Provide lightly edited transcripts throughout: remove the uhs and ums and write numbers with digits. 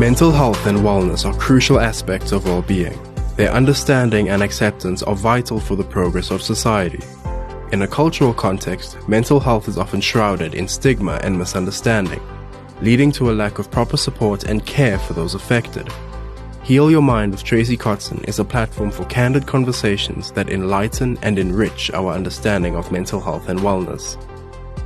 Mental health and wellness are crucial aspects of well-being. Their understanding and acceptance are vital for the progress of society. In a cultural context, mental health is often shrouded in stigma and misunderstanding, leading to a lack of proper support and care for those affected. Heal Your Mind with Tracy Kotzen is a platform for candid conversations that enlighten and enrich our understanding of mental health and wellness.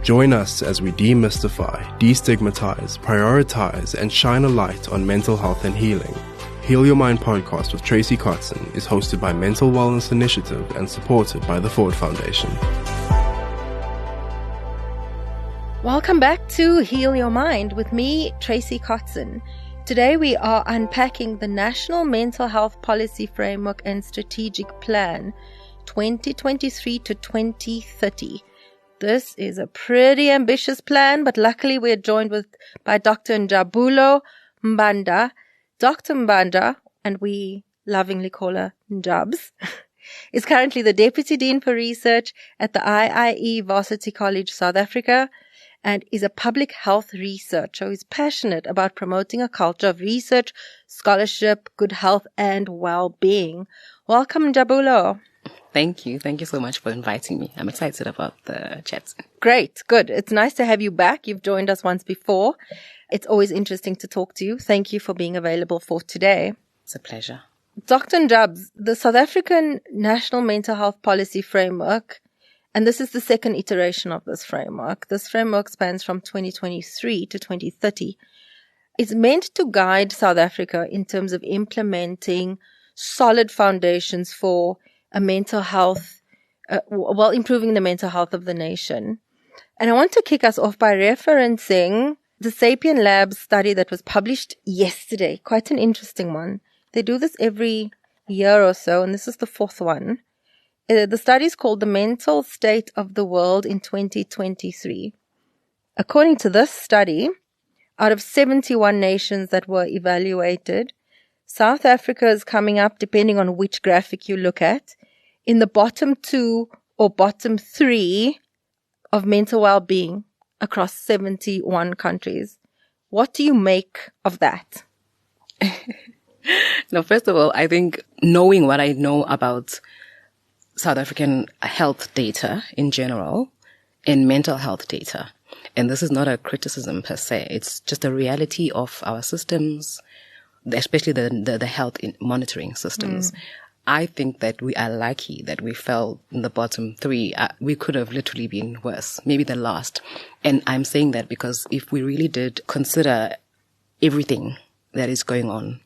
Join us as we demystify, destigmatize, prioritize, and shine a light on mental health and healing. Heal Your Mind podcast with Tracy Kotzen is hosted by Mental Wellness Initiative and supported by the Ford Foundation. Welcome back to Heal Your Mind with me, Tracy Kotzen. Today we are unpacking the National Mental Health Policy Framework and Strategic Plan 2023 to 2030. This is a pretty ambitious plan, but luckily we're joined by Dr. Njabulo Mbanda. Dr. Mbanda, and we lovingly call her Njabs, is currently the Deputy Dean for Research at the IIE Varsity College, South Africa, and is a public health researcher who is passionate about promoting a culture of research, scholarship, good health, and well-being. Welcome, Njabulo. Thank you. Thank you so much for inviting me. I'm excited about the chat. Great. Good. It's nice to have you back. You've joined us once before. It's always interesting to talk to you. Thank you for being available for today. It's a pleasure. Dr. Njabs, the South African National Mental Health Policy Framework, and this is the second iteration of this framework. This framework spans from 2023 to 2030. It's meant to guide South Africa in terms of implementing solid foundations for a mental health, improving the mental health of the nation. And I want to kick us off by referencing the Sapien Labs study that was published yesterday. Quite an interesting one. They do this every year or so, and this is the fourth one. The study is called The Mental State of the World in 2023. According to this study, out of 71 nations that were evaluated, South Africa is coming up, depending on which graphic you look at, in the bottom 2 or bottom 3 of mental well-being across 71 countries. What do you make of that? Now, first of all, I think knowing what I know about South African health data in general and mental health data, and this is not a criticism per se, it's just a reality of our systems, especially the health monitoring systems. I think that we are lucky that we fell in the bottom 3. We could have literally been worse, maybe the last. And I'm saying that because if we really did consider everything that is going on,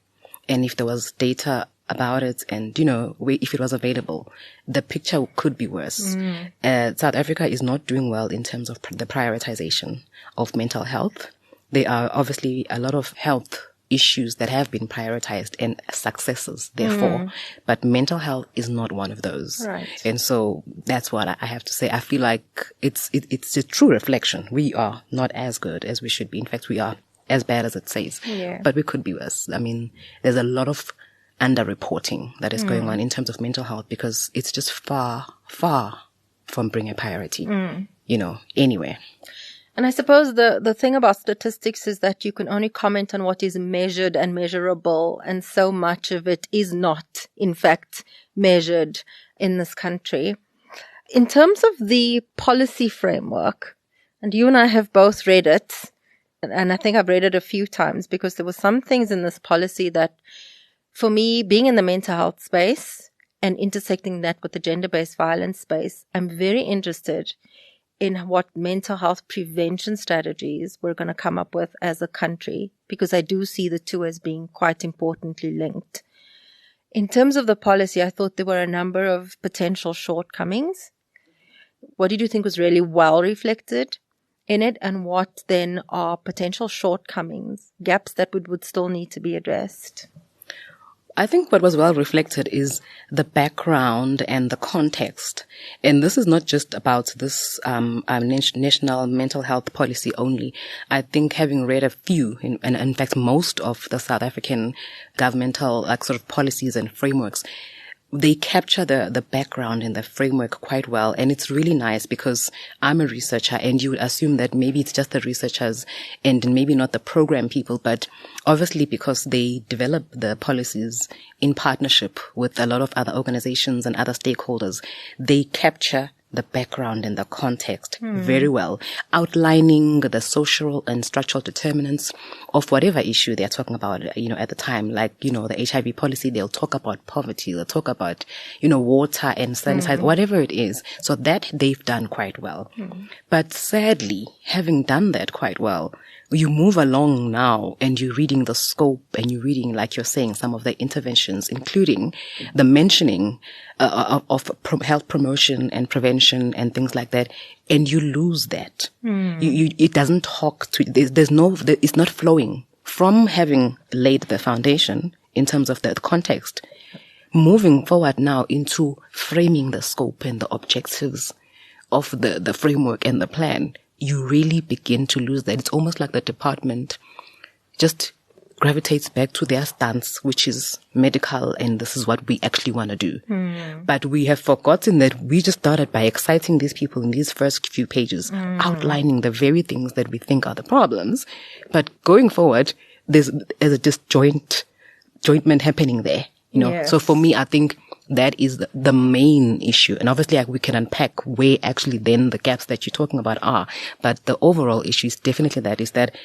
and if there was data about it and, if it was available, the picture could be worse. South Africa is not doing well in terms of the prioritization of mental health. There are obviously a lot of health issues that have been prioritized and successes, therefore. But mental health is not one of those. Right. And so that's what I have to say. I feel like it's a true reflection. We are not as good as we should be. In fact, we are as bad as it says. Yeah. But we could be worse. I mean, there's a lot of underreporting that is going on in terms of mental health because it's just far, far from being a priority, anywhere. And I suppose the thing about statistics is that you can only comment on what is measured and measurable, and so much of it is not, in fact, measured in this country. In terms of the policy framework, and you and I have both read it, and I think I've read it a few times because there were some things in this policy that, for me, being in the mental health space and intersecting that with the gender-based violence space, I'm very interested in what mental health prevention strategies we're going to come up with as a country, because I do see the two as being quite importantly linked. In terms of the policy, I thought there were a number of potential shortcomings. What did you think was really well reflected in it, and what then are potential shortcomings, gaps that would still need to be addressed? I think what was well reflected is the background and the context. And this is not just about this national mental health policy only. I think having read a few, and in fact most of the South African governmental sort of policies and frameworks, they capture the background and the framework quite well. And it's really nice because I'm a researcher, and you would assume that maybe it's just the researchers and maybe not the program people, but obviously because they develop the policies in partnership with a lot of other organizations and other stakeholders, they capture the background and the context very well, outlining the social and structural determinants of whatever issue they're talking about, at the time. Like, the HIV policy, they'll talk about poverty, they'll talk about, water and sanitizer, whatever it is. So that they've done quite well. But sadly, having done that quite well, you move along now and you're reading the scope and you're reading, like you're saying, some of the interventions, including the mentioning of health promotion and prevention and things like that. And you lose that. It doesn't talk to, it's not flowing from having laid the foundation in terms of the context, moving forward now into framing the scope and the objectives of the framework and the plan. You really begin to lose that. It's almost like the department just gravitates back to their stance, which is medical, and this is what we actually want to do. But we have forgotten that we just started by exciting these people in these first few pages, outlining the very things that we think are the problems. But going forward, there's a disjointment happening there. Yes. So for me, I think that is the main issue. And obviously we can unpack where actually then the gaps that you're talking about are. But the overall issue is definitely that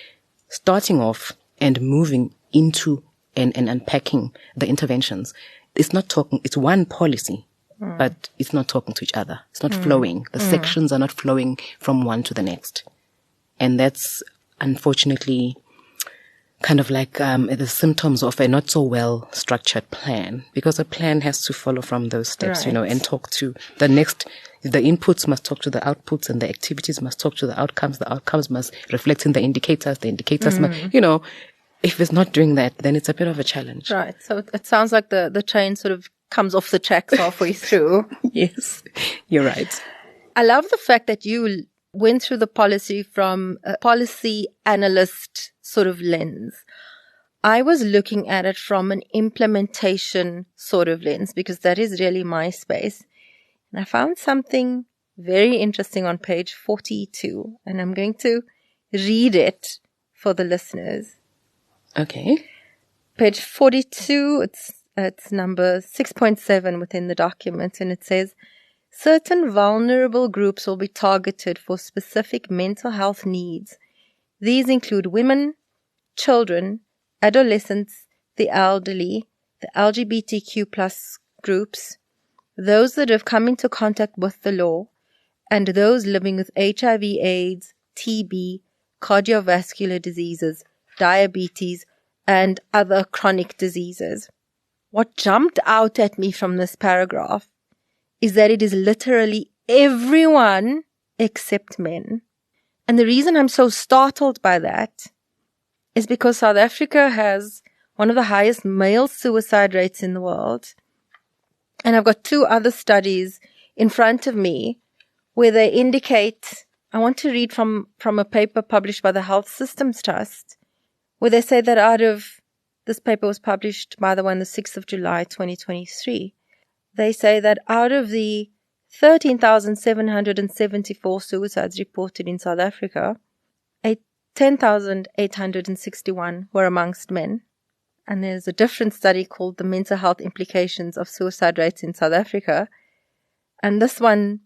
starting off and moving into and unpacking the interventions, it's one policy, but it's not talking to each other. It's not flowing. The sections are not flowing from one to the next. And that's unfortunately kind of like the symptoms of a not so well structured plan, because a plan has to follow from those steps, Right. and talk to the next. The inputs must talk to the outputs, and the activities must talk to the outcomes. The outcomes must reflect in the indicators. The indicators must, if it's not doing that, then it's a bit of a challenge. Right. So it sounds like the train sort of comes off the tracks halfway through. Yes, you're right. I love the fact that you went through the policy from a policy analyst sort of lens. I was looking at it from an implementation sort of lens, because that is really my space. And I found something very interesting on page 42, and I'm going to read it for the listeners. Okay. Page 42, it's number 6.7 within the document, and it says, certain vulnerable groups will be targeted for specific mental health needs. These include women, children, adolescents, the elderly, the LGBTQ plus groups, those that have come into contact with the law, and those living with HIV, AIDS, TB, cardiovascular diseases, diabetes, and other chronic diseases. What jumped out at me from this paragraph is that it is literally everyone except men. And the reason I'm so startled by that is because South Africa has one of the highest male suicide rates in the world. And I've got two other studies in front of me where they indicate, I want to read from a paper published by the Health Systems Trust, where they say that this paper was published, by the way, on the 6th of July, 2023. They say that out of the 13,774 suicides reported in South Africa, 10,861 were amongst men. And there's a different study called the Mental Health Implications of Suicide Rates in South Africa. And this one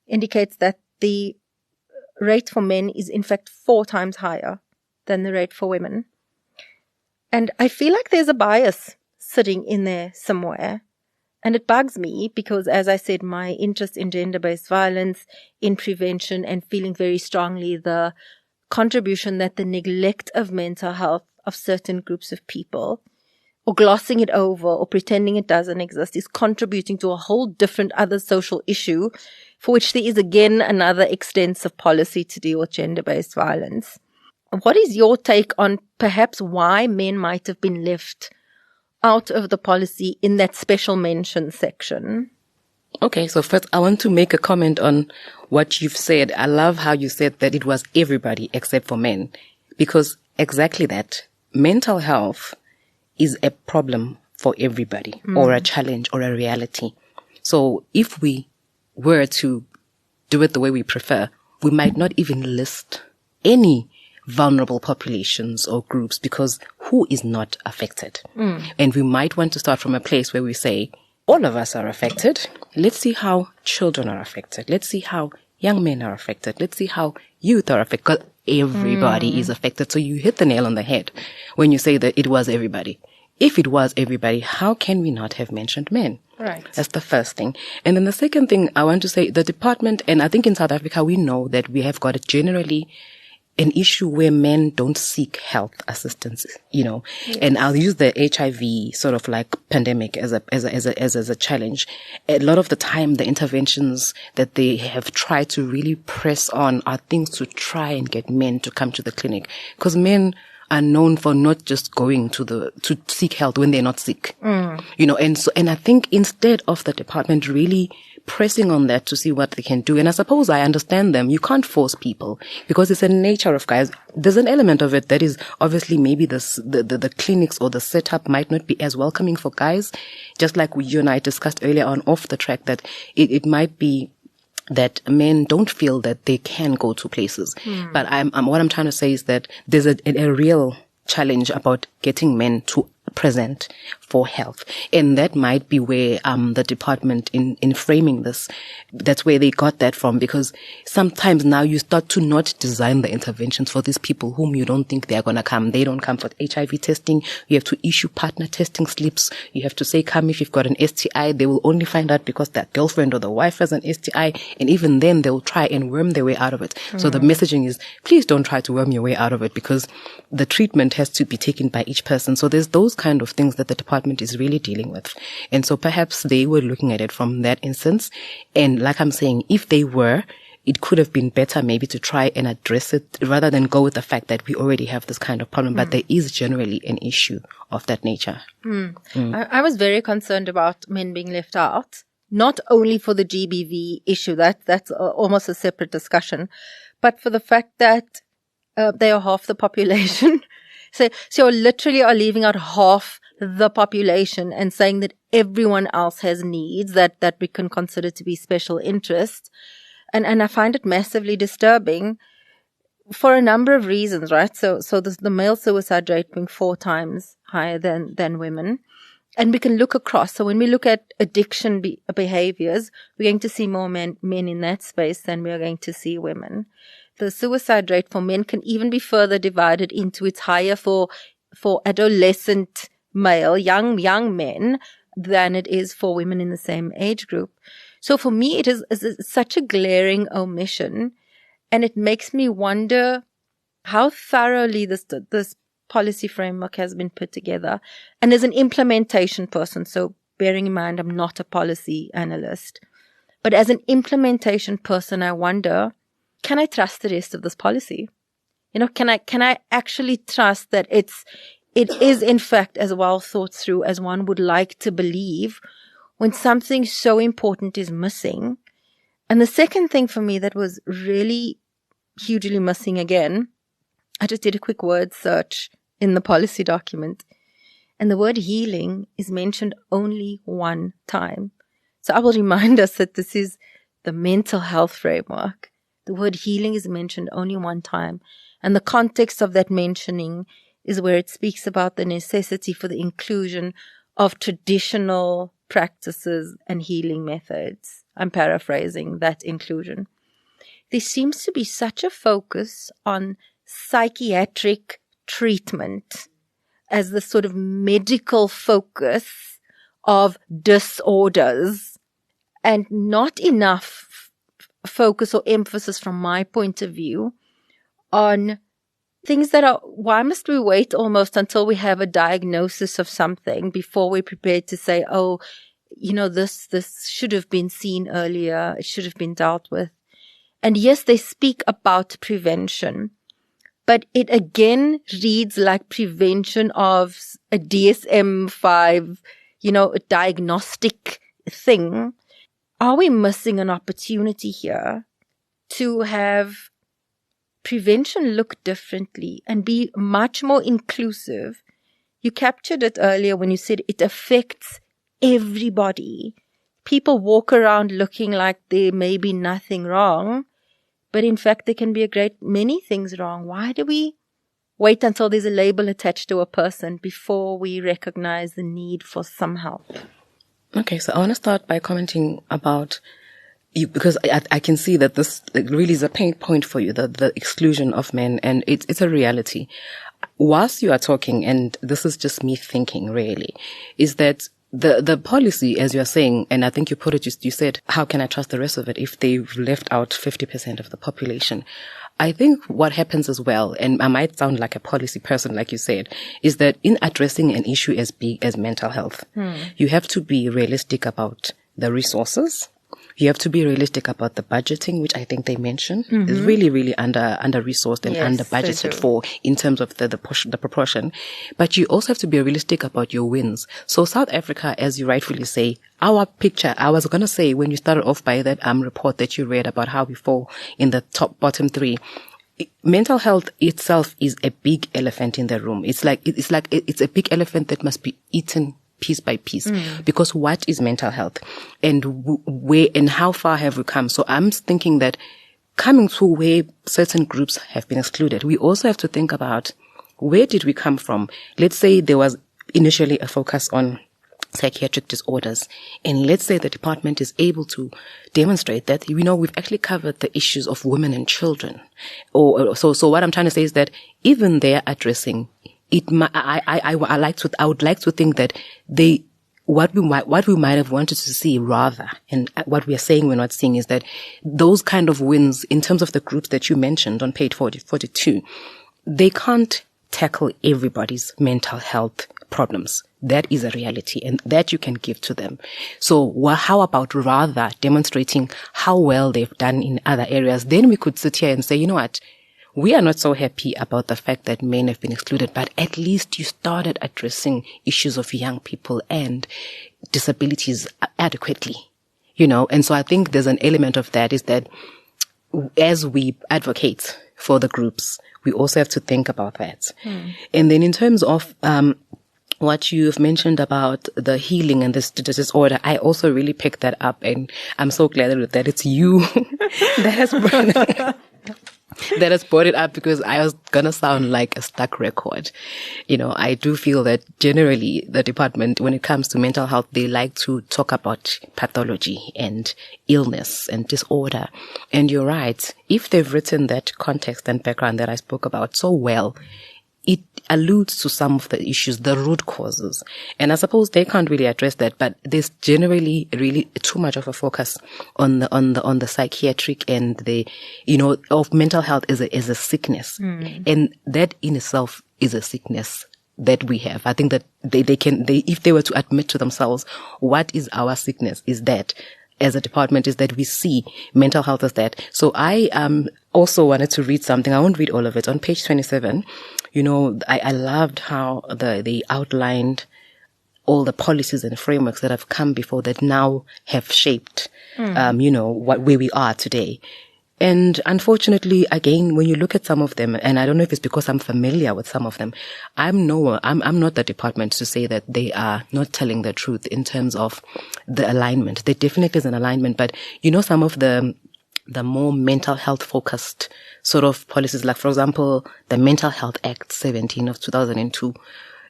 indicates that the rate for men is in fact 4 times higher than the rate for women. And I feel like there's a bias sitting in there somewhere. And it bugs me because, as I said, my interest in gender-based violence, in prevention, and feeling very strongly the contribution that the neglect of mental health of certain groups of people, or glossing it over or pretending it doesn't exist, is contributing to a whole different other social issue for which there is again another extensive policy to deal with gender-based violence. What is your take on perhaps why men might have been left out of the policy in that special mention section? Okay, so first I want to make a comment on what you've said. I love how you said that it was everybody except for men, because exactly that. Mental health is a problem for everybody or a challenge or a reality. So if we were to do it the way we prefer, we might not even list any vulnerable populations or groups, because who is not affected? And we might want to start from a place where we say, all of us are affected. Let's see how children are affected. Let's see how young men are affected. Let's see how youth are affected. 'Cause everybody is affected. So you hit the nail on the head when you say that it was everybody. If it was everybody, how can we not have mentioned men? Right. That's the first thing. And then the second thing I want to say, the department, and I think in South Africa, we know that we have got generally an issue where men don't seek health assistance, Yes. And I'll use the HIV sort of like pandemic as a challenge. A lot of the time, the interventions that they have tried to really press on are things to try and get men to come to the clinic, because men are known for not just going to seek health when they're not sick, and I think instead of the department really pressing on that to see what they can do. And I suppose I understand them. You can't force people, because it's a nature of guys. There's an element of it that is obviously maybe the clinics or the setup might not be as welcoming for guys. Just like you and I discussed earlier on off the track, that it might be that men don't feel that they can go to places. But what I'm trying to say is that there's a real challenge about getting men to present for health. And that might be where the department in framing this, that's where they got that from, because sometimes now you start to not design the interventions for these people whom you don't think they're going to come. They don't come for HIV testing. You have to issue partner testing slips. You have to say, come if you've got an STI. They will only find out because their girlfriend or the wife has an STI. And even then they'll try and worm their way out of it. So the messaging is, please don't try to worm your way out of it, because the treatment has to be taken by each person. So there's those kind of things that the department is really dealing with. And so perhaps they were looking at it from that instance. And like I'm saying, if they were, it could have been better maybe to try and address it rather than go with the fact that we already have this kind of problem. But there is generally an issue of that nature. I was very concerned about men being left out, not only for the GBV issue, that's almost a separate discussion, but for the fact that they are half the population. So you literally are leaving out half the population and saying that everyone else has needs that we can consider to be special interest. And I find it massively disturbing for a number of reasons, right? So the male suicide rate being 4 times higher than women. And we can look across. So when we look at addiction behaviors, we're going to see more men in that space than we are going to see women. The suicide rate for men can even be further divided into it's higher for adolescent male, young men, than it is for women in the same age group. So for me, it is such a glaring omission, and it makes me wonder how thoroughly this policy framework has been put together. And as an implementation person, so bearing in mind I'm not a policy analyst, but as an implementation person, I wonder, can I trust the rest of this policy? Can I actually trust that it is in fact as well thought through as one would like to believe when something so important is missing? And the second thing for me that was really hugely missing again, I just did a quick word search in the policy document, and the word healing is mentioned only one time. So I will remind us that this is the mental health framework. The word healing is mentioned only one time. And the context of that mentioning is where it speaks about the necessity for the inclusion of traditional practices and healing methods. I'm paraphrasing that inclusion. There seems to be such a focus on psychiatric treatment as the sort of medical focus of disorders, and not enough focus or emphasis from my point of view on things that are, why must we wait almost until we have a diagnosis of something before we're prepared to say, oh, this should have been seen earlier, it should have been dealt with. And yes, they speak about prevention, but it again reads like prevention of a DSM-5, a diagnostic thing. Are we missing an opportunity here to have prevention look differently and be much more inclusive? you captured it earlier when you said it affects everybody. People walk around looking like there may be nothing wrong, but in fact there can be a great many things wrong. Why do we wait until there's a label attached to a person before we recognize the need for some help? Okay, so I want to start by commenting about you, because I can see that this really is a pain point for you, the exclusion of men, and it's a reality. Whilst you are talking, and this is just me thinking really, is that the policy, as you're saying, and I think you put it, you said, how can I trust the rest of it if they've left out 50% of the population? I think what happens as well, and I might sound like a policy person, like you said, is that in addressing an issue as big as mental health, you have to be realistic about the resources. You have to be realistic about the budgeting, which I think they mentioned is really, really under-resourced and under-budgeted for in terms of the proportion. But you also have to be realistic about your wins. So South Africa, as you rightfully say, our picture, I was going to say when you started off by that report that you read about how we fall in the bottom three, mental health itself is a big elephant in the room. It's a big elephant that must be eaten piece by piece, because what is mental health and where and how far have we come? So I'm thinking that coming to where certain groups have been excluded, we also have to think about where did we come from? Let's say there was initially a focus on psychiatric disorders, and let's say the department is able to demonstrate that, we've actually covered the issues of women and children. So what I'm trying to say is that even they're addressing it, I would like to think that what we might have wanted to see rather, and what we are saying we're not seeing, is that those kind of wins in terms of the groups that you mentioned on page 42, they can't tackle everybody's mental health problems. That is a reality, and that you can give to them. So how about rather demonstrating how well they've done in other areas? Then we could sit here and say, you know what? We are not so happy about the fact that men have been excluded, but at least you started addressing issues of young people and disabilities adequately, and so I think there's an element of that, is that as we advocate for the groups, we also have to think about that. And then in terms of, what you've mentioned about the healing and this disorder, I also really picked that up, and I'm so glad that it's you that has brought it up, because I was gonna sound like a stuck record. I do feel that generally the department, when it comes to mental health, they like to talk about pathology and illness and disorder. And you're right. If they've written that context and background that I spoke about so well, it alludes to some of the issues, the root causes. And I suppose they can't really address that, but there's generally really too much of a focus on the psychiatric and of mental health as a sickness. And that in itself is a sickness that we have. I think that they if they were to admit to themselves, what is our sickness, is that as a department, is that we see mental health as that. So I also wanted to read something. I won't read all of it. On page 27, I loved how they outlined all the policies and frameworks that have come before that now have shaped, where we are today. And unfortunately, again, when you look at some of them, and I don't know if it's because I'm familiar with some of them, I'm not the department to say that they are not telling the truth in terms of the alignment. There definitely is an alignment, but some of the more mental health focused sort of policies, like for example, the Mental Health Act 17 of 2002.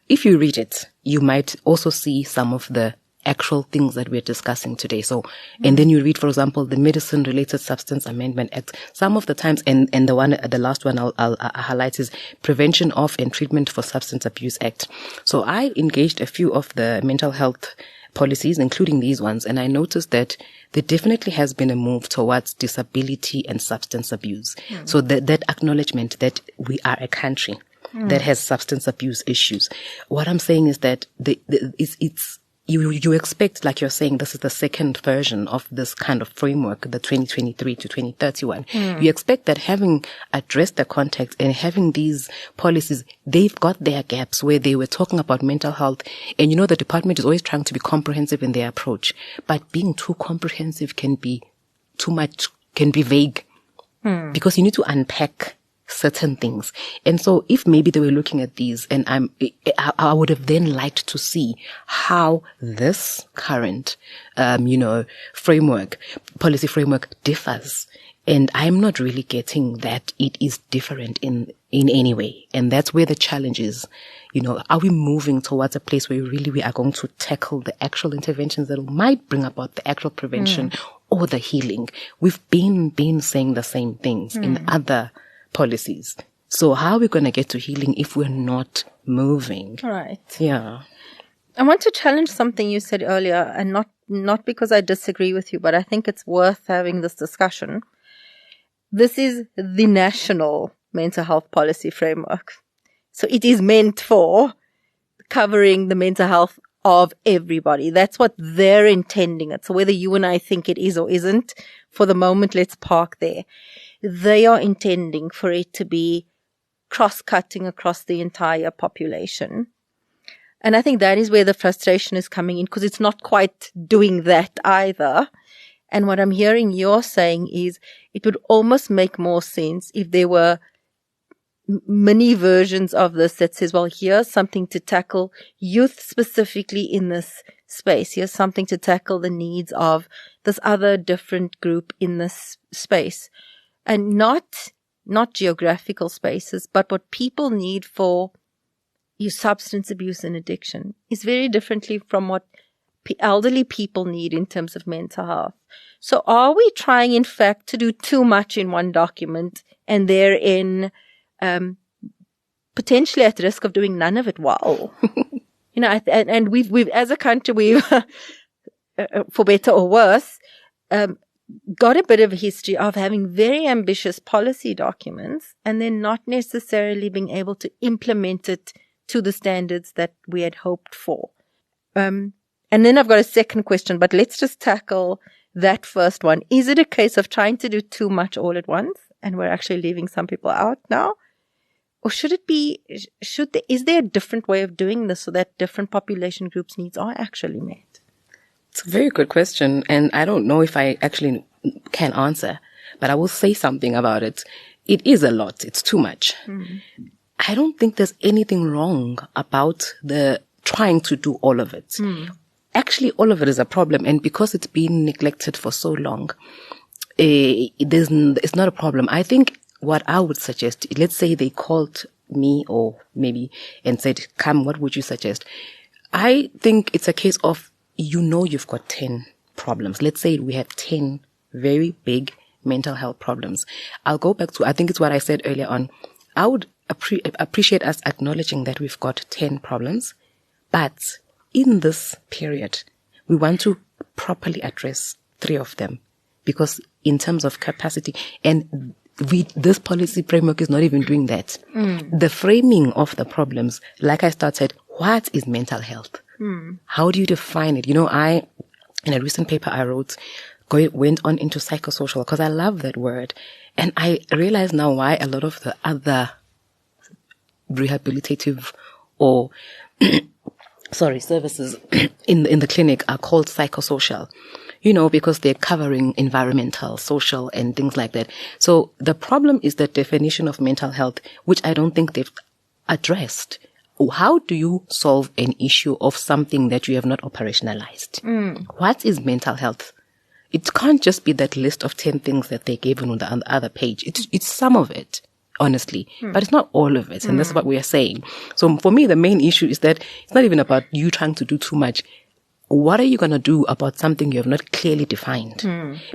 If you read it, you might also see some of the actual things that we're discussing today. So, and then you read, for example, the Medicine Related Substance Amendment Act. Some of the times, and the last one I'll highlight is Prevention of and Treatment for Substance Abuse Act. So I engaged a few of the mental health policies, including these ones, and I noticed that there definitely has been a move towards disability and substance abuse. So that acknowledgement that we are a country that has substance abuse issues. What I'm saying is that you expect, like you're saying, this is the second version of this kind of framework, the 2023 to 2031. You expect that having addressed the context and having these policies, they've got their gaps where they were talking about mental health. And the department is always trying to be comprehensive in their approach, but being too comprehensive can be too much, can be vague, because you need to unpack certain things. And so if maybe they were looking at these, and I would have then liked to see how this current, policy framework differs. And I'm not really getting that it is different in any way. And that's where the challenge is. Are we moving towards a place where really we are going to tackle the actual interventions that might bring about the actual prevention or the healing? We've been saying the same things in other policies. So how are we going to get to healing if we're not moving? Right. Yeah. I want to challenge something you said earlier, and not because I disagree with you, but I think it's worth having this discussion. This is the national mental health policy framework. So it is meant for covering the mental health of everybody. That's what they're intending it. So whether you and I think it is or isn't, for the moment, let's park there. They are intending for it to be cross-cutting across the entire population. And I think that is where the frustration is coming in, because it's not quite doing that either. And what I'm hearing you're saying is it would almost make more sense if there were mini versions of this that says, well, here's something to tackle youth specifically in this space. Here's something to tackle the needs of this other different group in this space. And not geographical spaces, but what people need for your substance abuse and addiction is very differently from what elderly people need in terms of mental health. So are we trying, in fact, to do too much in one document and therein potentially at risk of doing none of it well? And we've as a country, we've for better or worse, got a bit of a history of having very ambitious policy documents and then not necessarily being able to implement it to the standards that we had hoped for. And then I've got a second question, but let's just tackle that first one. Is it a case of trying to do too much all at once and we're actually leaving some people out now? Or is there a different way of doing this so that different population groups' needs are actually met? It's a very good question, and I don't know if I actually can answer, but I will say something about it. It is a lot. It's too much. I don't think there's anything wrong about the trying to do all of it. Actually, all of it is a problem, and because it's been neglected for so long, it's not a problem. I think what I would suggest, let's say they called me or maybe and said, come, what would you suggest? I think it's a case of, you've got 10 problems. Let's say we have 10 very big mental health problems. I'll go back to, I think it's what I said earlier on. I would appreciate us acknowledging that we've got 10 problems, but in this period, we want to properly address 3 of them, because in terms of capacity, and this policy framework is not even doing that. The framing of the problems, like I started, what is mental health? How do you define it? In a recent paper I wrote, went on into psychosocial, because I love that word. And I realize now why a lot of the other rehabilitative or services in the clinic are called psychosocial, because they're covering environmental, social, and things like that. So the problem is the definition of mental health, which I don't think they've addressed. How do you solve an issue of something that you have not operationalized? What is mental health? It can't just be that list of 10 things that they gave on the other page. It's some of it, honestly, but it's not all of it. And that's what we are saying. So for me, the main issue is that it's not even about you trying to do too much. What are you going to do about something you have not clearly defined?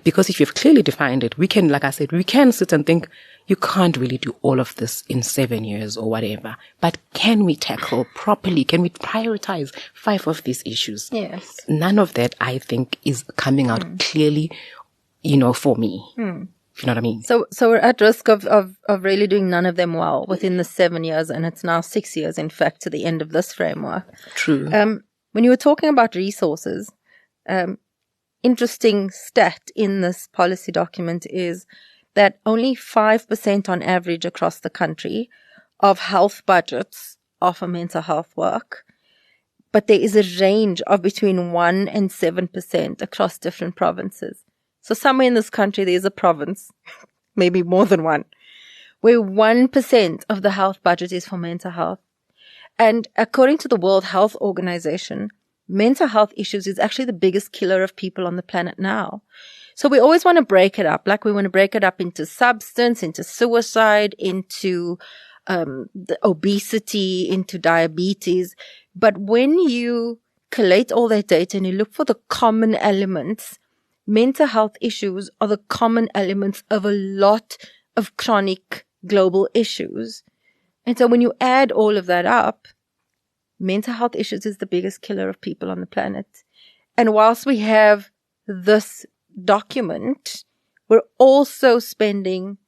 Because if you've clearly defined it, we can, like I said, we can sit and think, you can't really do all of this in 7 years or whatever. But can we tackle properly? Can we prioritize 5 of these issues? Yes. None of that, I think, is coming out clearly, for me. If you know what I mean? So we're at risk of really doing none of them well within the 7 years, and it's now 6 years, in fact, to the end of this framework. True. When you were talking about resources, interesting stat in this policy document is that only 5% on average across the country of health budgets are for mental health work. But there is a range of between 1 and 7% across different provinces. So somewhere in this country, there's a province, maybe more than one, where 1% of the health budget is for mental health. And according to the World Health Organization, mental health issues is actually the biggest killer of people on the planet now. So we always want to break it up. Like we want to break it up into substance, into suicide, into the obesity, into diabetes. But when you collate all that data and you look for the common elements, mental health issues are the common elements of a lot of chronic global issues. And so when you add all of that up, mental health issues is the biggest killer of people on the planet. And whilst we have this document, we're also spending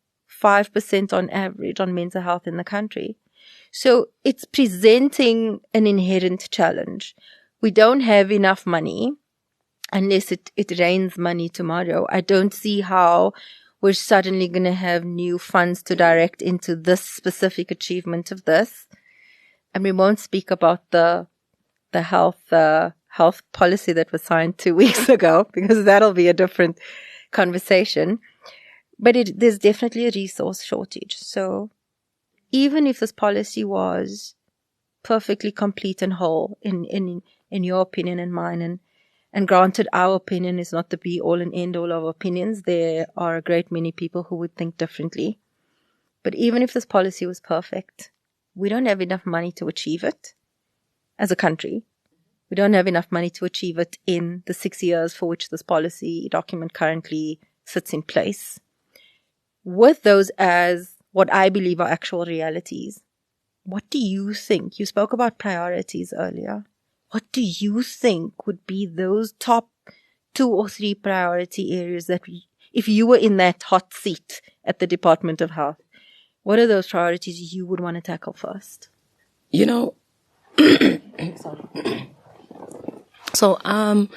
5% on average on mental health in the country. So it's presenting an inherent challenge. We don't have enough money unless it rains money tomorrow. I don't see how we're suddenly going to have new funds to direct into this specific achievement of this. And we won't speak about the health policy that was signed 2 weeks ago, because that'll be a different conversation. But there's definitely a resource shortage. So even if this policy was perfectly complete and whole in your opinion and mine, and granted, our opinion is not the be all and end all of opinions. There are a great many people who would think differently. But even if this policy was perfect, we don't have enough money to achieve it as a country. We don't have enough money to achieve it in the 6 years for which this policy document currently sits in place. With those as what I believe are actual realities, what do you think? You spoke about priorities earlier. What do you think would be those top 2 or 3 priority areas that if you were in that hot seat at the Department of Health, what are those priorities you would want to tackle first? So I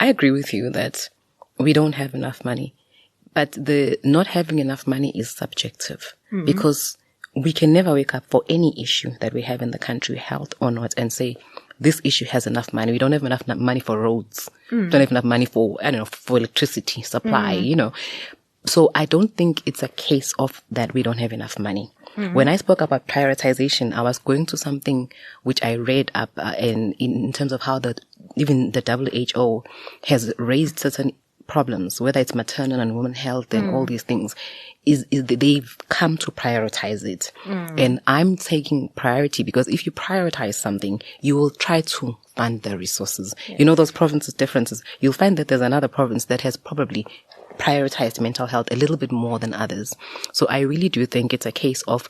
agree with you that we don't have enough money, but the not having enough money is subjective because we can never wake up for any issue that we have in the country, health or not, and say, this issue has enough money. We don't have enough money for roads. We don't have enough money for, for electricity supply, So I don't think it's a case of that we don't have enough money. When I spoke about prioritization, I was going to something which I read up in terms of how even the WHO has raised certain problems, whether it's maternal and women health and all these things, is they've come to prioritize it. And I'm taking priority because if you prioritize something, you will try to fund the resources. Yes. Those provinces differences. You'll find that there's another province that has probably prioritized mental health a little bit more than others. So I really do think it's a case of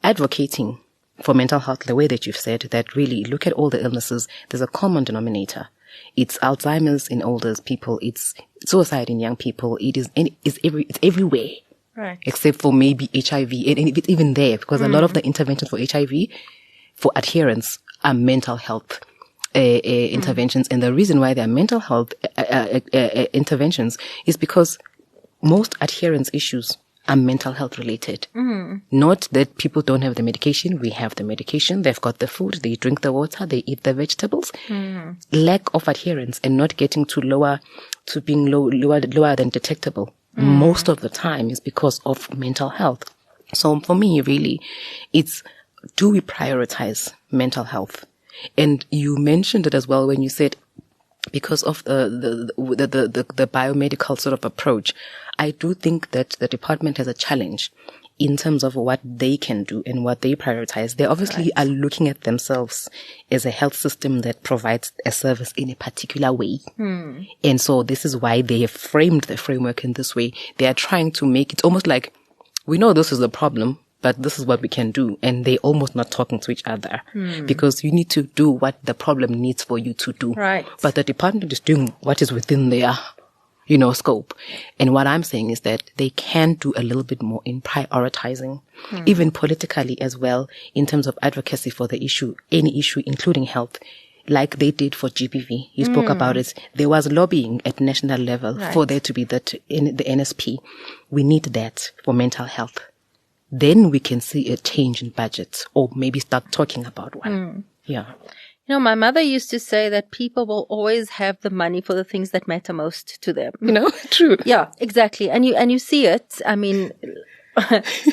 advocating for mental health the way that you've said, that really look at all the illnesses. There's a common denominator. It's Alzheimer's in older people. It's suicide in young people. It's everywhere. Right. Except for maybe HIV. And it's even there because a lot of the interventions for HIV, for adherence, are mental health interventions. And the reason why they are mental health interventions is because most adherence issues are mental health related. Not that people don't have the medication. We have the medication. They've got the food. They drink the water. They eat the vegetables. Lack of adherence and not getting lower than detectable most of the time is because of mental health. So for me, really, it's, do we prioritize mental health? And you mentioned it as well when you said, because of the biomedical sort of approach, I do think that the department has a challenge in terms of what they can do and what they prioritize. They obviously are looking at themselves as a health system that provides a service in a particular way. And so this is why they have framed the framework in this way. They are trying to make it almost like, we know this is the problem, but this is what we can do. And they're almost not talking to each other because you need to do what the problem needs for you to do. Right. But the department is doing what is within their scope. And what I'm saying is that they can do a little bit more in prioritizing, even politically as well, in terms of advocacy for the issue, any issue, including health, like they did for GBV. You spoke about it. There was lobbying at national level for there to be that in the NSP. We need that for mental health. Then we can see a change in budgets or maybe start talking about one. Yeah. My mother used to say that people will always have the money for the things that matter most to them. True. Yeah, exactly. And you see it. I mean,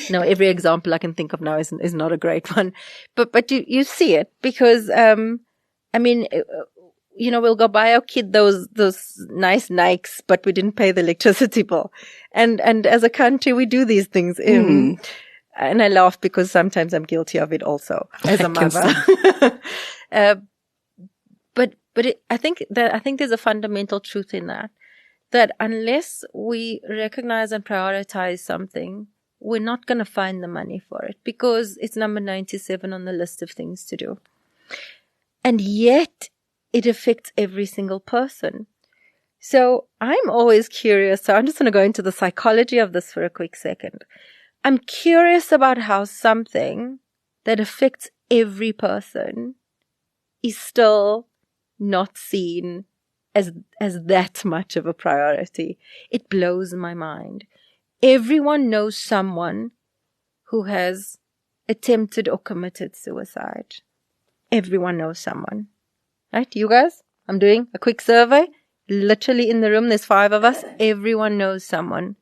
No, every example I can think of now is not a great one, but you see it because I mean, we'll go buy our kid those nice Nikes, but we didn't pay the electricity bill, and as a country we do these things. And I laugh because sometimes I'm guilty of it also as a mother. I think there's a fundamental truth in that unless we recognize and prioritize something, we're not going to find the money for it because it's number 97 on the list of things to do. And yet it affects every single person. So I'm always curious. So I'm just going to go into the psychology of this for a quick second. I'm curious about how something that affects every person is still not seen as that much of a priority. It blows my mind. Everyone knows someone who has attempted or committed suicide. Everyone knows someone. Right? You guys? I'm doing a quick survey. Literally in the room, there's 5 of us. Everyone knows someone.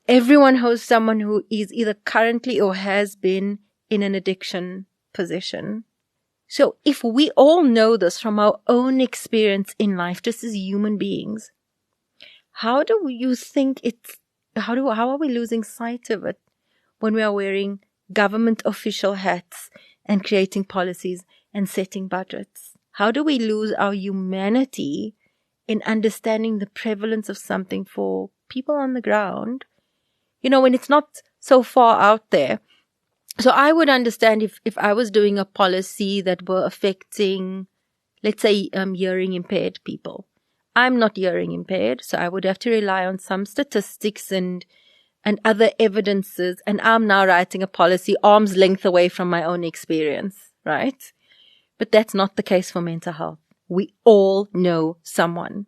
Everyone knows someone who is either currently or has been in an addiction position. So if we all know this from our own experience in life, just as human beings, how do you think how are we losing sight of it when we are wearing government official hats and creating policies and setting budgets? How do we lose our humanity in understanding the prevalence of something for people on the ground, when it's not so far out there? So I would understand if I was doing a policy that were affecting, let's say, hearing impaired people. I'm not hearing impaired, so I would have to rely on some statistics and other evidences. And I'm now writing a policy arm's length away from my own experience, right? But that's not the case for mental health. We all know someone.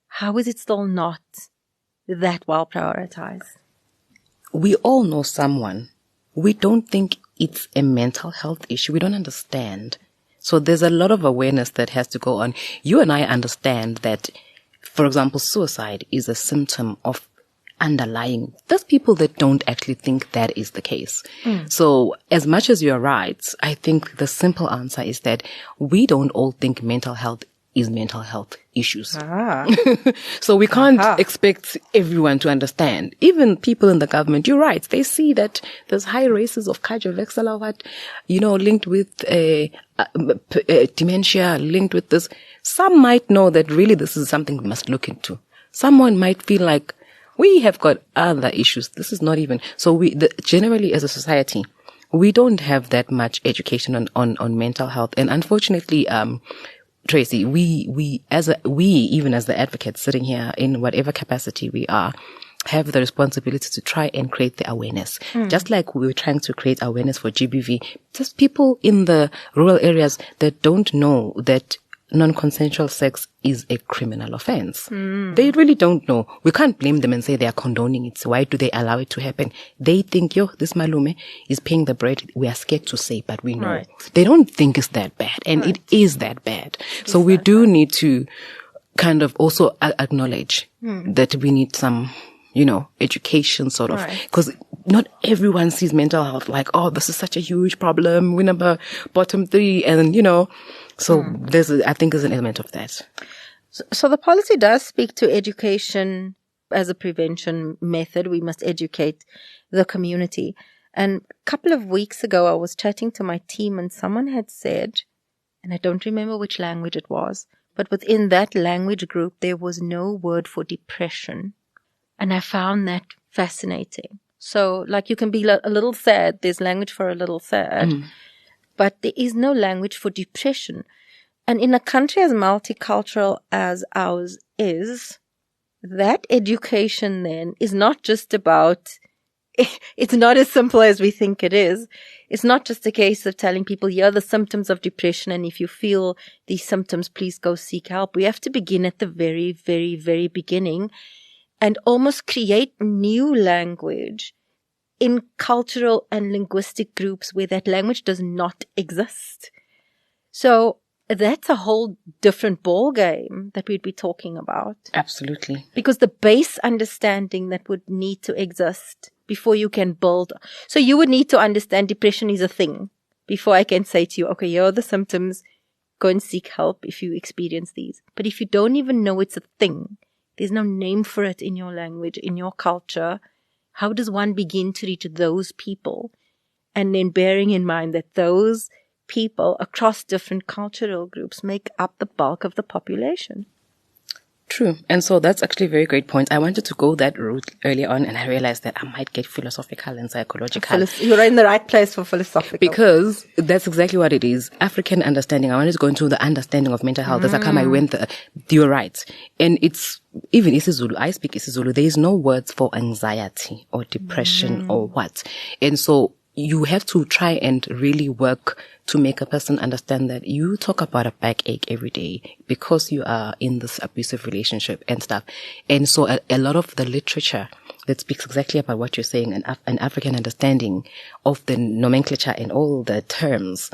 How is it still not that well prioritized? We all know someone. We don't think it's a mental health issue. We don't understand. So there's a lot of awareness that has to go on. You and I understand that, for example, suicide is a symptom of underlying. There's people that don't actually think that is the case. So as much as you're right, I think the simple answer is that we don't all think mental health is mental health issues. So we can't expect everyone to understand. Even people in the government, you're right, they see that there's high rates of cardiovascular, linked with dementia, linked with this. Some might know that really this is something we must look into. Someone might feel like we have got other issues. This is not even. So generally as a society, we don't have that much education on mental health. And unfortunately, Tracy, we even as the advocates sitting here in whatever capacity we are, have the responsibility to try and create the awareness. Just like we were trying to create awareness for GBV, just people in the rural areas that don't know that non-consensual sex is a criminal offense. They really don't know. We can't blame them and say they are condoning it. So why do they allow it to happen? They think, this malume is paying the bread. We are scared to say, but we know. Right. They don't think it's that bad. And it is that bad. So we do need to kind of also acknowledge that we need some, education sort of, because not everyone sees mental health like, this is such a huge problem. We're number bottom 3 and, So I think there's an element of that. So the policy does speak to education as a prevention method. We must educate the community. And a couple of weeks ago, I was chatting to my team and someone had said, and I don't remember which language it was, but within that language group, there was no word for depression. And I found that fascinating. So like you can be a little sad. There's language for a little sad. But there is no language for depression. And in a country as multicultural as ours is, that education then is not just about, it's not as simple as we think it is. It's not just a case of telling people, here are the symptoms of depression, and if you feel these symptoms, please go seek help. We have to begin at the very, very, very beginning and almost create new language in cultural and linguistic groups where that language does not exist. So that's a whole different ball game that we'd be talking about. Absolutely. Because the base understanding that would need to exist before you can build. So you would need to understand depression is a thing before I can say to you, okay, here are the symptoms. Go and seek help if you experience these. But if you don't even know it's a thing, there's no name for it in your language, in your culture, how does one begin to reach those people? And then bearing in mind that those people across different cultural groups make up the bulk of the population. True. And so that's actually a very great point. I wanted to go that route earlier on, and I realized that I might get philosophical and psychological. You're in the right place for philosophical. Because that's exactly what it is. African understanding. I wanted to go into the understanding of mental health. That's how come I went there. You're right. And it's, even isiZulu, I speak isiZulu, there is no words for anxiety or depression or what. And so you have to try and really work to make a person understand that you talk about a backache every day because you are in this abusive relationship and stuff. And so a lot of the literature that speaks exactly about what you're saying, an African understanding of the nomenclature and all the terms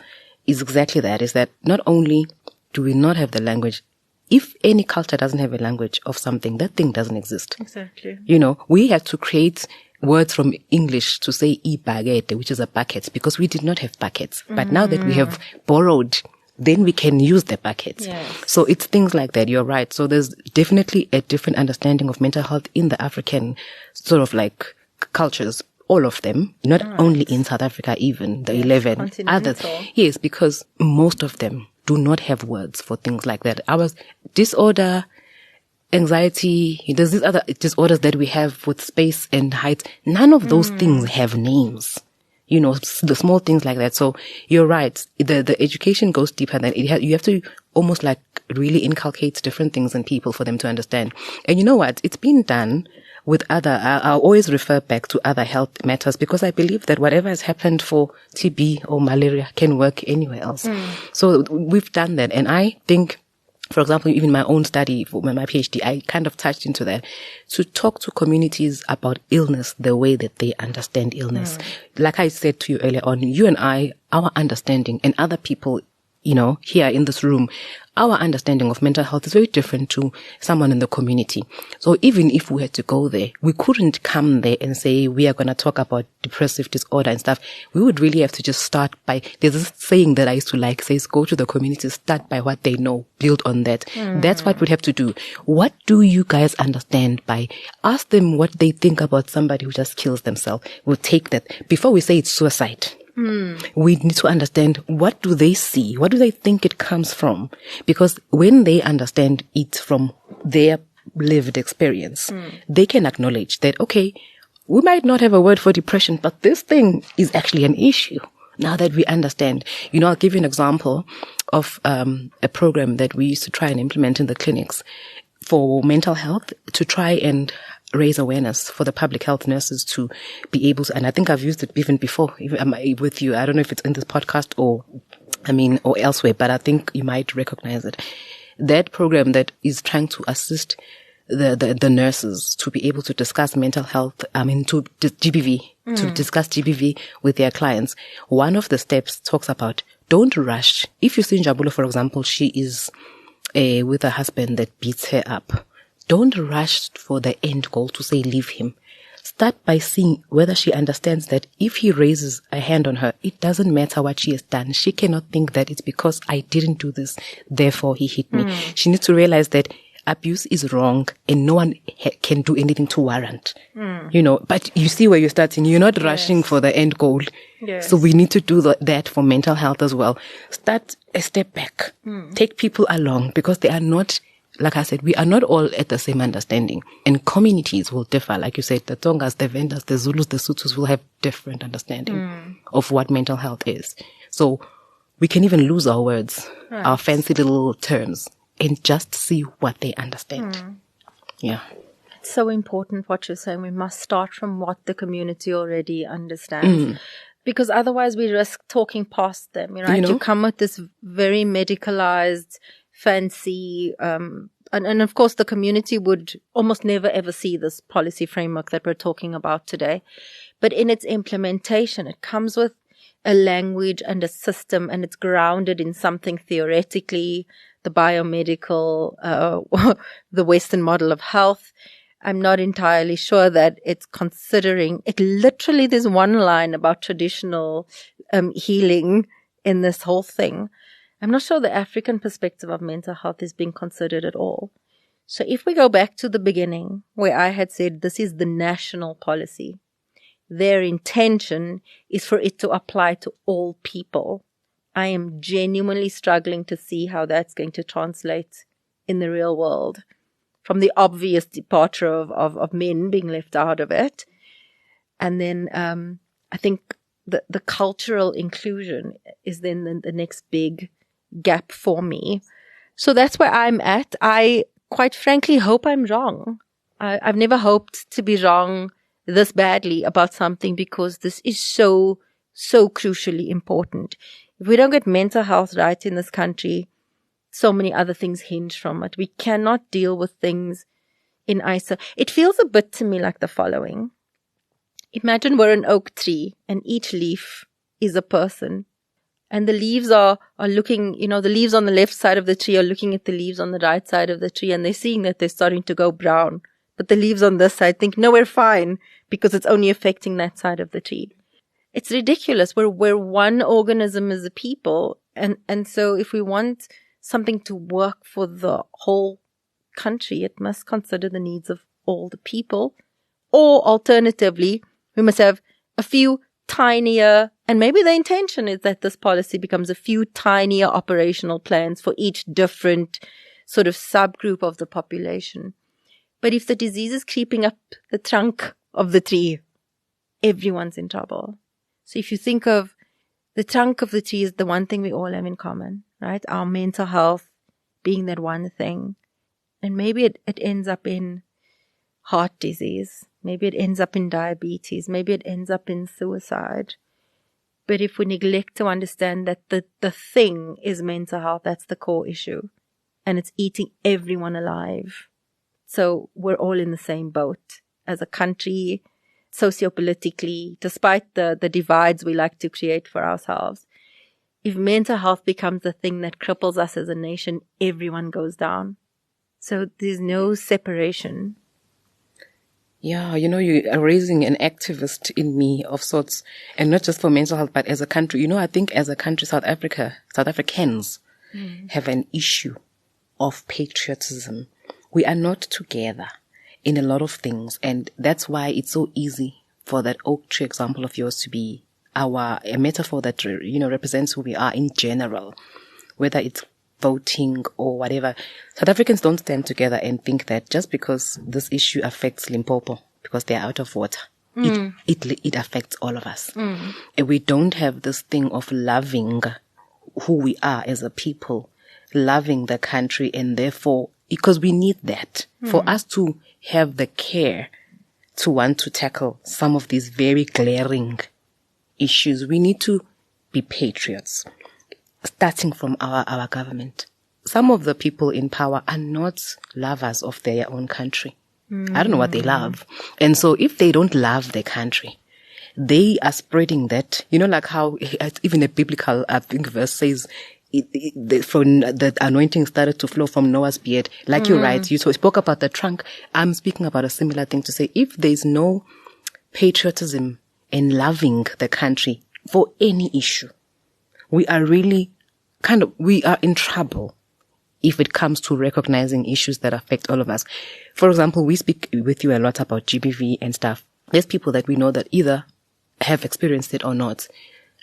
is exactly that, is that not only do we not have the language, if any culture doesn't have a language of something, that thing doesn't exist. Exactly. You know, we have to create words from English to say baguette, which is a bucket, because we did not have buckets. But now that we have borrowed, then we can use the buckets. Yes. So it's things like that. You're right. So there's definitely a different understanding of mental health in the African sort of like cultures, all of them, not only in South Africa, even the 11 others. Yes, because most of them do not have words for things like that. Our disorder, anxiety, there's these other disorders that we have with space and height. None of those things have names. You know, the small things like that. So you're right. The education goes deeper than you have to almost like really inculcate different things in people for them to understand. And you know what? It's been done with I'll always refer back to other health matters because I believe that whatever has happened for TB or malaria can work anywhere else. So we've done that. And I think, for example, even my own study for my PhD, I kind of touched into that to talk to communities about illness the way that they understand illness. Like I said to you earlier on, you and I, our understanding and other people, you know, here in this room, our understanding of mental health is very different to someone in the community. So even if we had to go there, we couldn't come there and say, we are going to talk about depressive disorder and stuff. We would really have to just start by, there's this saying that I used to like, says, go to the community, start by what they know, build on that. That's what we'd have to do. What do you guys understand by, ask them what they think about somebody who just kills themselves. We'll take that. Before we say it's suicide, we need to understand, what do they see? What do they think it comes from? Because when they understand it from their lived experience, they can acknowledge that, okay, we might not have a word for depression, but this thing is actually an issue. Now that we understand, you know, I'll give you an example of a program that we used to try and implement in the clinics for mental health to try and raise awareness for the public health nurses to be able to, and I think I've used it even before with you. I don't know if it's in this podcast or elsewhere, but I think you might recognize it. That program that is trying to assist the nurses to be able to discuss mental health, to discuss GBV with their clients. One of the steps talks about, don't rush. If you see Njabulo, for example, she is with a husband that beats her up. Don't rush for the end goal to say leave him. Start by seeing whether she understands that if he raises a hand on her, it doesn't matter what she has done. She cannot think that it's because I didn't do this, therefore he hit me. She needs to realize that abuse is wrong and no one can do anything to warrant. You know, but you see where you're starting. You're not rushing for the end goal. Yes. So we need to do that for mental health as well. Start a step back. Take people along because they are not, like I said, we are not all at the same understanding. And communities will differ. Like you said, the Tongas, the Vendas, the Zulus, the Sothos will have different understanding of what mental health is. So we can even lose our words, our fancy little terms, and just see what they understand. Yeah. It's so important what you're saying. We must start from what the community already understands. Because otherwise we risk talking past them, right? You come with this very medicalized, fancy, and of course the community would almost never ever see this policy framework that we're talking about today. But in its implementation, it comes with a language and a system, and it's grounded in something theoretically, the biomedical, the Western model of health. I'm not entirely sure that it's considering it. Literally, there's one line about traditional healing in this whole thing. I'm not sure the African perspective of mental health is being considered at all. So if we go back to the beginning, where I had said this is the national policy, their intention is for it to apply to all people. I am genuinely struggling to see how that's going to translate in the real world, from the obvious departure of men being left out of it. And then I think the cultural inclusion is then the next big gap for me. So that's where I'm at. I quite frankly hope I'm wrong. I've never hoped to be wrong this badly about something, because this is so crucially important. If we don't get mental health right in this country, so many other things hinge from it. We cannot deal with things in isolation. It feels a bit to me like the following. Imagine we're an oak tree and each leaf is a person. And the leaves are looking, the leaves on the left side of the tree are looking at the leaves on the right side of the tree, and they're seeing that they're starting to go brown. But the leaves on this side think, no, we're fine, because it's only affecting that side of the tree. It's ridiculous. We're one organism as a people. And so if we want something to work for the whole country, it must consider the needs of all the people. Or alternatively, we must have a few tinier, and maybe the intention is that this policy becomes a few tinier operational plans for each different sort of subgroup of the population. But if the disease is creeping up the trunk of the tree, everyone's in trouble. So if you think of the trunk of the tree is the one thing we all have in common, right? Our mental health being that one thing. And maybe it ends up in heart disease. Maybe it ends up in diabetes. Maybe it ends up in suicide. But if we neglect to understand that the thing is mental health, that's the core issue. And it's eating everyone alive. So we're all in the same boat as a country, sociopolitically, despite the divides we like to create for ourselves. If mental health becomes the thing that cripples us as a nation, everyone goes down. So there's no separation. Yeah, you are raising an activist in me of sorts, and not just for mental health, but as a country. I think as a country, South Africans have an issue of patriotism. We are not together in a lot of things, and that's why it's so easy for that oak tree example of yours to be a metaphor that, represents who we are in general, whether it's voting or whatever. South Africans don't stand together and think that just because this issue affects Limpopo because they're out of water, it affects all of us. And we don't have this thing of loving who we are as a people, loving the country, and therefore, because we need that for us to have the care to want to tackle some of these very glaring issues, we need to be patriots. Starting from our government. Some of the people in power are not lovers of their own country. I don't know what they love. And so if they don't love their country, they are spreading that, like how even a biblical, I think, verse says, from the anointing started to flow from Noah's beard. Like you're right. You spoke about the trunk. I'm speaking about a similar thing to say, if there's no patriotism and loving the country for any issue, we are really we are in trouble if it comes to recognizing issues that affect all of us. For example, we speak with you a lot about GBV and stuff. There's people that we know that either have experienced it or not.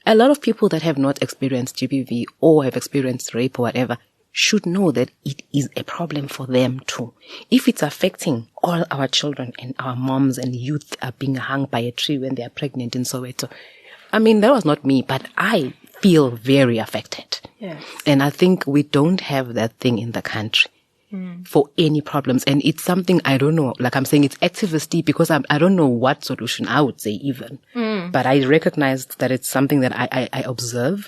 A lot of people that have not experienced GBV or have experienced rape or whatever should know that it is a problem for them too. If it's affecting all our children and our moms and youth are being hung by a tree when they are pregnant in Soweto. I mean, that was not me, but I feel very affected. Yes. And I think we don't have that thing in the country for any problems. And it's something, I don't know, like I'm saying, it's activisty because I don't know what solution I would say even. But I recognize that it's something that I observe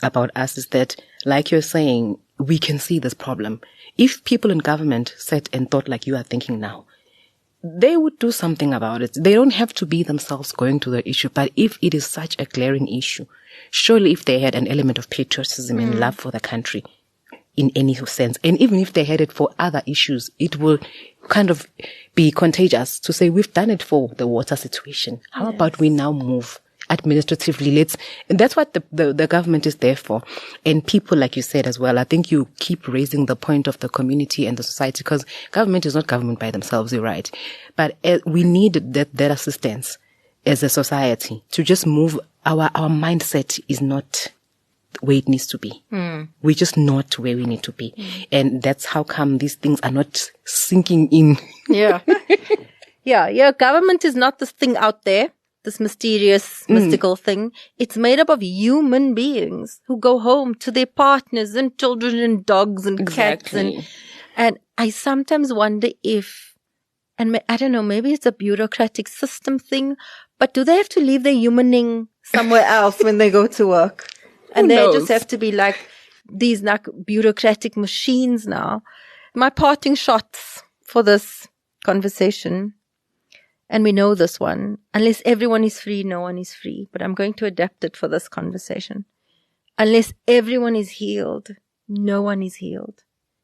about us is that, like you're saying, we can see this problem. If people in government sat and thought like you are thinking now, they would do something about it. They don't have to be themselves going to the issue. But if it is such a glaring issue, surely if they had an element of patriotism and love for the country, in any sense. And even if they had it for other issues, it will kind of be contagious to say, we've done it for the water situation. How about we now move administratively? And that's what the government is there for. And people, like you said as well, I think you keep raising the point of the community and the society, because government is not government by themselves, you're right. But we need that assistance as a society to just move. Our mindset is not where it needs to be. We're just not where we need to be. And that's how come these things are not sinking in. Yeah. Yeah. Government is not this thing out there, this mysterious, mystical thing. It's made up of human beings who go home to their partners and children and dogs and cats. And I sometimes wonder if, and I don't know, maybe it's a bureaucratic system thing, but do they have to leave their humaning somewhere else when they go to work? And they just have to be like these bureaucratic machines now. My parting shots for this conversation, and we know this one, unless everyone is free, no one is free. But I'm going to adapt it for this conversation. Unless everyone is healed, no one is healed.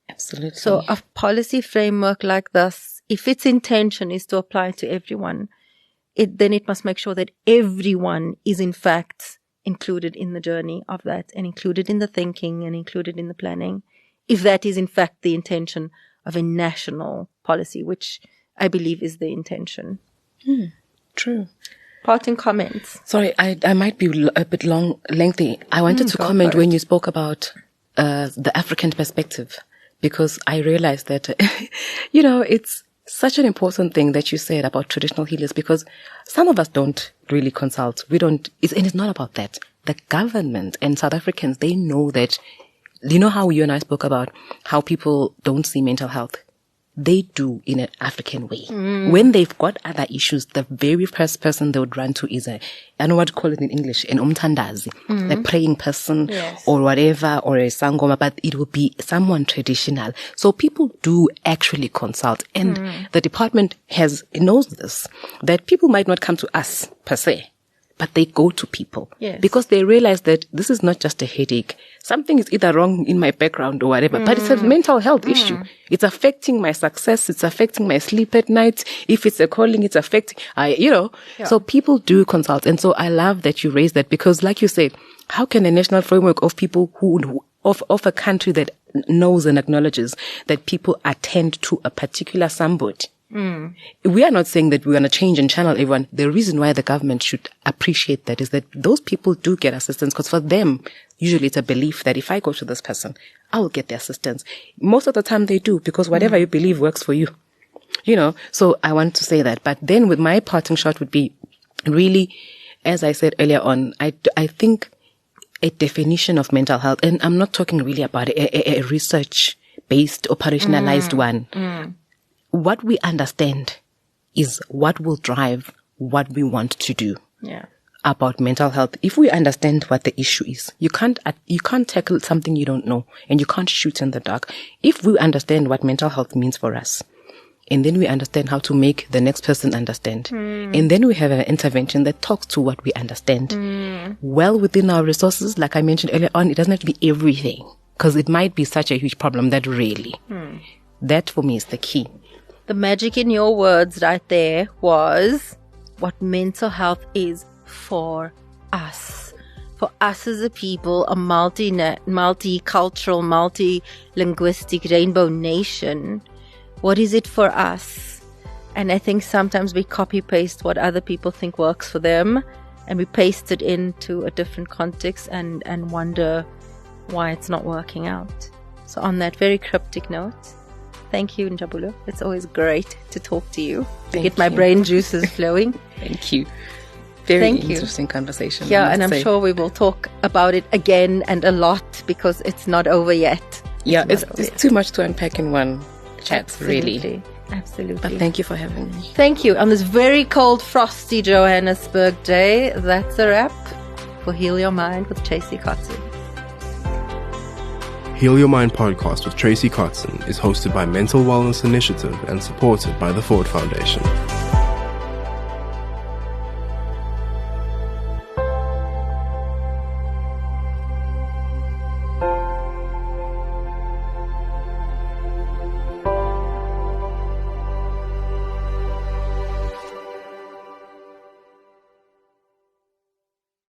Absolutely. So a policy framework like this, if its intention is to apply to everyone, then it must make sure that everyone is in fact included in the journey of that, and included in the thinking, and included in the planning, if that is in fact the intention of a national policy, which I believe is the intention. True. Parting comments. Sorry, I might be a bit lengthy. I wanted to comment when you spoke about the African perspective, because I realized that, it's such an important thing that you said about traditional healers, because some of us don't really consult. And it's not about that. The government and South Africans, they know that, you know how you and I spoke about how people don't see mental health? They do in an African way. When they've got other issues, the very first person they would run to is I don't know what to call it in English, an umtandazi, a praying person or whatever, or a sangoma, but it will be someone traditional. So people do actually consult, and the department knows this, that people might not come to us per se, but they go to people because they realize that this is not just a headache. Something is either wrong in my background or whatever, but it's a mental health issue. It's affecting my success. It's affecting my sleep at night. If it's a calling, it's affecting, So people do consult. And so I love that you raised that, because like you said, how can a national framework of people of a country that knows and acknowledges that people attend to a particular somebody? We are not saying that we're going to change and channel everyone. The reason why the government should appreciate that is that those people do get assistance, because for them, usually it's a belief that if I go to this person, I will get the assistance. Most of the time they do, because whatever you believe works for you. So I want to say that. But then with my parting shot would be really, as I said earlier on, I think a definition of mental health, and I'm not talking really about a research-based, operationalized one. What we understand is what will drive what we want to do about mental health. If we understand what the issue is, you can't tackle something you don't know, and you can't shoot in the dark. If we understand what mental health means for us, and then we understand how to make the next person understand, and then we have an intervention that talks to what we understand, well within our resources, like I mentioned earlier on, it doesn't have to be everything, because it might be such a huge problem that really, that for me is the key. The magic in your words right there was what mental health is for us. For us as a people, a multicultural, multi-linguistic rainbow nation. What is it for us? And I think sometimes we copy-paste what other people think works for them, and we paste it into a different context and wonder why it's not working out. So on that very cryptic note, thank you, Njabulo. It's always great to talk to you, to get my brain juices flowing. Thank you. Very interesting conversation. Yeah, and I'm sure we will talk about it again and a lot, because it's not over yet. It's too much to unpack in one chat, really. Absolutely. But thank you for having me. Thank you. On this very cold, frosty Johannesburg day, that's a wrap for Heal Your Mind with Tracy Kotzen. Heal Your Mind podcast with Tracy Kotzen is hosted by Mental Wellness Initiative and supported by the Ford Foundation.